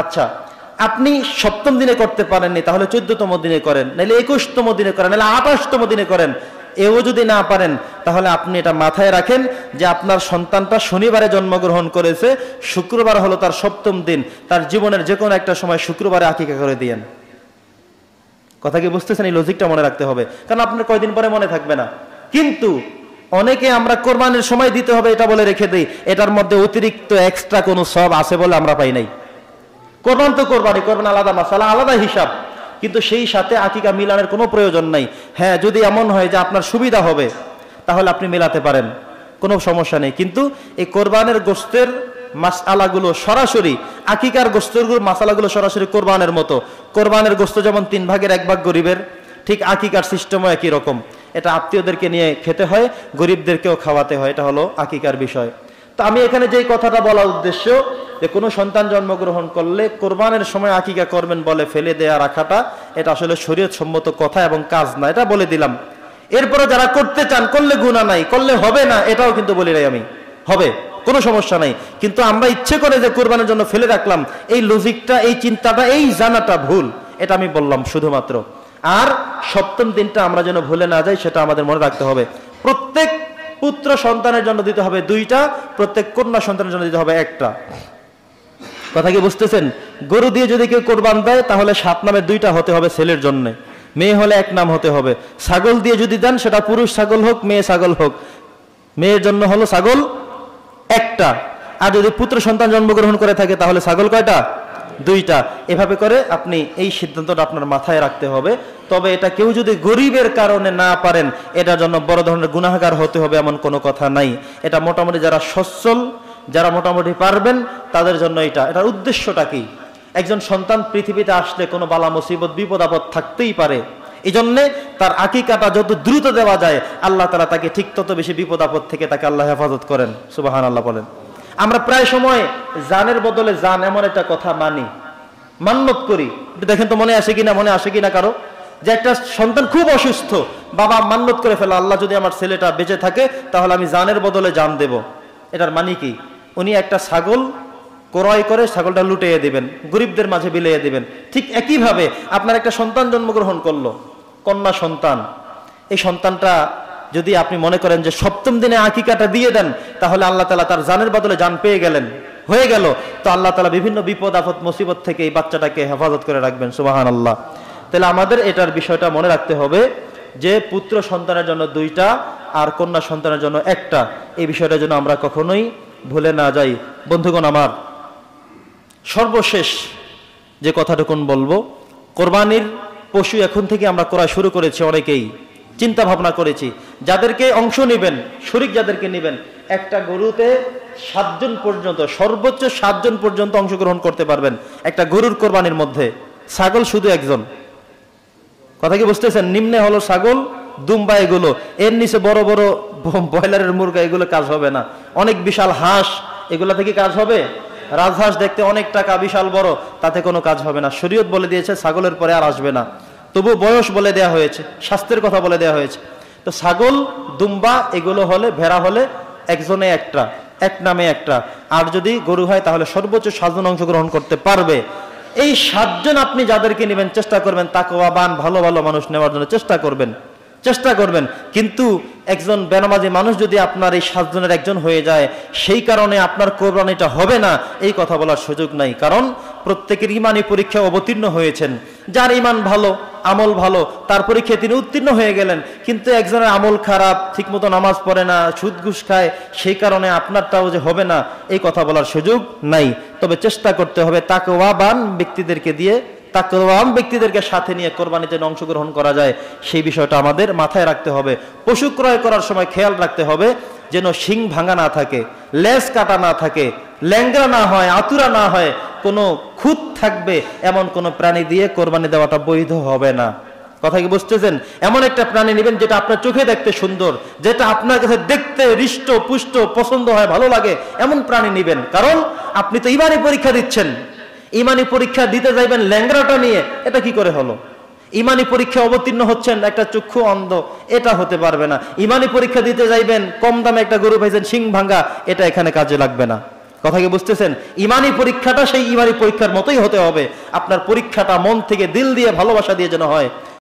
আচ্ছা, আপনি সপ্তম দিনে করতে পারেননি, তাহলে 14তম দিনে করেন, নাহলে 21তম দিনে করেন, নাহলে 28তম দিনে করেন। এও যদি না পারেন তাহলে আপনি এটা মাথায় রাখেন যে আপনার সন্তানটা শনিবারে জন্মগ্রহণ করেছে, শুক্রবার হলো তার সপ্তম দিন, তার জীবনের যে কোনো একটা সময় শুক্রবারে আকিকা করে দিয়েন। কথা কি বুঝতেছেন? এই লজিকটা মনে রাখতে হবে, কারণ আপনার কয়দিন পরে মনে থাকবে না। কিন্তু অনেকে আমরা কোরবানির সময় দিতে হবে এটা বলে রেখে দিই, এটার মধ্যে অতিরিক্ত এক্সট্রা কোনো সব আছে বলে আমরা পাই নাই। কোরবান তো কোরবানি, কোরবান আলাদা মাসালা, আলাদা হিসাব, কিন্তু সেই সাথে আকিকা মিলানের কোনো প্রয়োজন নাই। হ্যাঁ, যদি এমন হয় যে আপনার সুবিধা হবে তাহলে আপনি মেলাতে পারেন, কোনো সমস্যা নেই। কিন্তু এই কোরবানের গোশতের মাসআলাগুলো সরাসরি, আকিকার গোশতের মাসালাগুলো সরাসরি কোরবানের মতো। কোরবানের গোশত যেমন 3 ভাগের 1 ভাগ গরিবের, ঠিক আকিকার সিস্টেমও একই রকম। এটা আত্মীয়দেরকে নিয়ে খেতে হয়, গরিবদেরকেও খাওয়াতে হয়, এটা হলো আকিকার বিষয়। তো আমি এখানে যেই কথাটা বলার উদ্দেশ্য, যে কোনো সন্তান জন্মগ্রহণ করলে কোরবানের সময় আকিকা করবেন বলে ফেলে দেয়া রাখাটা, এটা আসলে শরীয়ত সম্মত কথা এবং কাজ না, এটা বলে দিলাম। এরপরে যারা করতে চান, করলে গুনাহ নাই, করলে হবে না এটাও কিন্তু বলি নাই আমি, হবে, কোনো সমস্যা নাই। কিন্তু আমরা ইচ্ছে করে যে কোরবানের জন্য ফেলে রাখলাম, এই লজিকটা, এই চিন্তাটা, এই জানাটা ভুল, এটা আমি বললাম শুধুমাত্র। আর সপ্তম দিনটা আমরা যেন ভুলে না যাই সেটা আমাদের মনে রাখতে হবে। প্রত্যেক পুত্র সন্তানের জন্য দিতে হবে 2টা, প্রত্যেক কন্যা সন্তানের জন্য দিতে হবে 1টা। কথা কি বুঝতেছেন? গরু দিয়ে যদি কেউ কোরবান দেয় তাহলে 7 নামের 2টা হতে হবে ছেলের জন্য, মেয়ে হলে 1 নাম হতে হবে। ছাগল দিয়ে যদি দেন, সেটা পুরুষ ছাগল হোক মেয়ে ছাগল হোক, মেয়ের জন্য হলো ছাগল 1টা। আর যদি পুত্র সন্তান জন্মগ্রহণ করে থাকে তাহলে ছাগল কয়টা? 2টা। এভাবে করে আপনি এই সিদ্ধান্তটা আপনার মাথায় রাখতে হবে। তবে এটা কেউ যদি গরিবের কারণে না পারেন, এটার জন্য বড় ধরনের গুনাহগার হতে হবে এমন কোনো কথা নাই। এটা মোটামুটি যারা সচ্ছল, যারা মোটামুটি পারবেন তাদের জন্য এটার উদ্দেশ্যটা কি? একজন সন্তান পৃথিবীতে আসলে কোনো বালা মুসিবত বিপদ আপদ থাকতেই পারে, এই জন্যে তার আকিকাটা যত দ্রুত দেওয়া যায় আল্লাহ তাআলা তাকে ঠিক তত বেশি বিপদ আপদ থেকে তাকে আল্লাহ হেফাজত করেন। সুবহানাল্লাহ বলেন। আমরা প্রায় সময় জানের বদলে জান এমন একটা কথা মানি, মান্যত করি। একটু দেখেন তো মনে আসে কিনা, মনে আসে কিনা কারো, যে একটা সন্তান খুব অসুস্থ, বাবা মান্যত করে ফেলা, আল্লাহ যদি আমার ছেলেটা বেঁচে থাকে তাহলে আমি জানের বদলে জান দেব। এটার মানে কি? উনি একটা ছাগল ক্রয় করে ছাগলটা লুটিয়ে দিবেন, গরিবদের মাঝে বিলিয়ে দিবেন। ঠিক একইভাবে আপনার একটা সন্তান জন্মগ্রহণ করলো, কন্যা সন্তান, এই সন্তানটা যদি আপনি মনে করেন যে সপ্তম দিনে আকিকাটা দিয়ে দেন, তাহলে আল্লাহ তাআলা তার জানের বদলে জান পেয়ে গেলেন, হয়ে গেল। তো আল্লাহ তাআলা বিভিন্ন বিপদ আপদ মুসিবত থেকে এই বাচ্চাটাকে হেফাজত করে রাখবেন। সুবহানাল্লাহ। তাহলে আমাদের এটার বিষয়টা মনে রাখতে হবে যে পুত্র সন্তানের জন্য 2টা আর কন্যা সন্তানের জন্য 1টা, এই বিষয়টা যেন আমরা কখনোই ভুলে না যাই। বন্ধুগণ আমার, সর্বশেষ যে কথাটুকুন বলবো, কোরবানির পশু এখন থেকে আমরা করা শুরু করেছি, অনেকেই চিন্তা ভাবনা করেছি। যাদেরকে অংশ নেবেন, শরীক যাদেরকে নেবেন, একটা গরুতে 7 জন পর্যন্ত, সর্বোচ্চ 7 জন পর্যন্ত অংশগ্রহণ করতে পারবেন একটা গরুর কোরবানির মধ্যে। ছাগল শুধু 1 জন। কথা কি বুঝতেছেন? নিম্নে হলো ছাগল, দুম্বা, এগুলো। এর নিচে বড় বড় ব্রয়লারের মুরগা, এগুলো কাজ হবে না। অনেক বিশাল হাঁস, এগুলা থেকে কাজ হবে? রাজহাঁস দেখতে অনেক টাকা, বিশাল বড়, তাতে কোনো কাজ হবে না। শরীয়ত বলে দিয়েছে ছাগলের পরে আর আসবে না। তবু বয়স বলে দেয়া হয়েছে, স্বাস্থ্যের কথা বলে দেয়া হয়েছে। তো ছাগল, দুম্বা এগুলো হলে, ভেড়া হলে 1 জনে 1টা, 1 নামে 1টা। আর যদি গরু হয় তাহলে সর্বোচ্চ 7 জন অংশগ্রহণ করতে পারবে। এই 7 জন আপনি যাদেরকে নেবেন চেষ্টা করবেন তাকওয়াবান, ভালো ভালো মানুষ নেওয়ার জন্য চেষ্টা করবেন। কিন্তু একজন বেনামাজি মানুষ যদি আপনার এই 7 জনের 1 জন হয়ে যায়, সেই কারণে আপনার কোরবানিটা হবে না, এই কথা বলার সুযোগ নাই। কারণ প্রত্যেকের ইমানি পরীক্ষা অবতীর্ণ হয়েছেন। যার ইমান ভালো, আমল ভালো, তার পরীক্ষায় তিনি উত্তীর্ণ হয়ে গেলেন। কিন্তু একজনের আমল খারাপ, ঠিকমতো নামাজ পড়ে না, সুদ ঘুষ খায়, সেই কারণে আপনারটাও যে হবে না, এই কথা বলার সুযোগ নাই। তবে চেষ্টা করতে হবে তাকওয়াবান ব্যক্তিদেরকে দিয়ে, তাকওয়াবান ব্যক্তিদেরকে সাথে নিয়ে কোরবানিতে অংশগ্রহণ করা যায়, সেই বিষয়টা আমাদের মাথায় রাখতে হবে। পশু ক্রয় করার সময় খেয়াল রাখতে হবে যেন শিং ভাঙা না থাকে, লেজ কাটা না থাকে, ল্যাংড়া না হয়, আতুরা না হয়, কোনো খুঁত থাকবে এমন কোনো প্রাণী দিয়ে কোরবানি দেওয়াটা বৈধ হবে না। কথা কি বুঝতেছেন? এমন একটা প্রাণী নেবেন যেটা আপনার চোখে দেখতে সুন্দর, যেটা আপনার কাছে দেখতে হৃষ্ট পুষ্ট পছন্দ হয়, ভালো লাগে, এমন প্রাণী নেবেন। কারণ আপনি তো ইমানি পরীক্ষা দিচ্ছেন, ইমানি পরীক্ষা দিতে যাইবেন ল্যাংড়াটা নিয়ে, এটা কি করে হলো? ইমানি পরীক্ষা অবতীর্ণ হচ্ছেন একটা চক্ষু অন্ধ, এটা হতে পারবে না। ইমানি পরীক্ষা দিতে যাইবেন কম দামে একটা গরু পাইছেন শিং ভাঙ্গা, এটা এখানে কাজে লাগবে না। কথা কি বুঝতেছেন? ইমানি পরীক্ষাটা সেই ইমানি পরীক্ষার মতোই হতে হবে। আপনার পরীক্ষাটা মন থেকে, দিল দিয়ে, ভালোবাসা দিয়ে যেন হয়।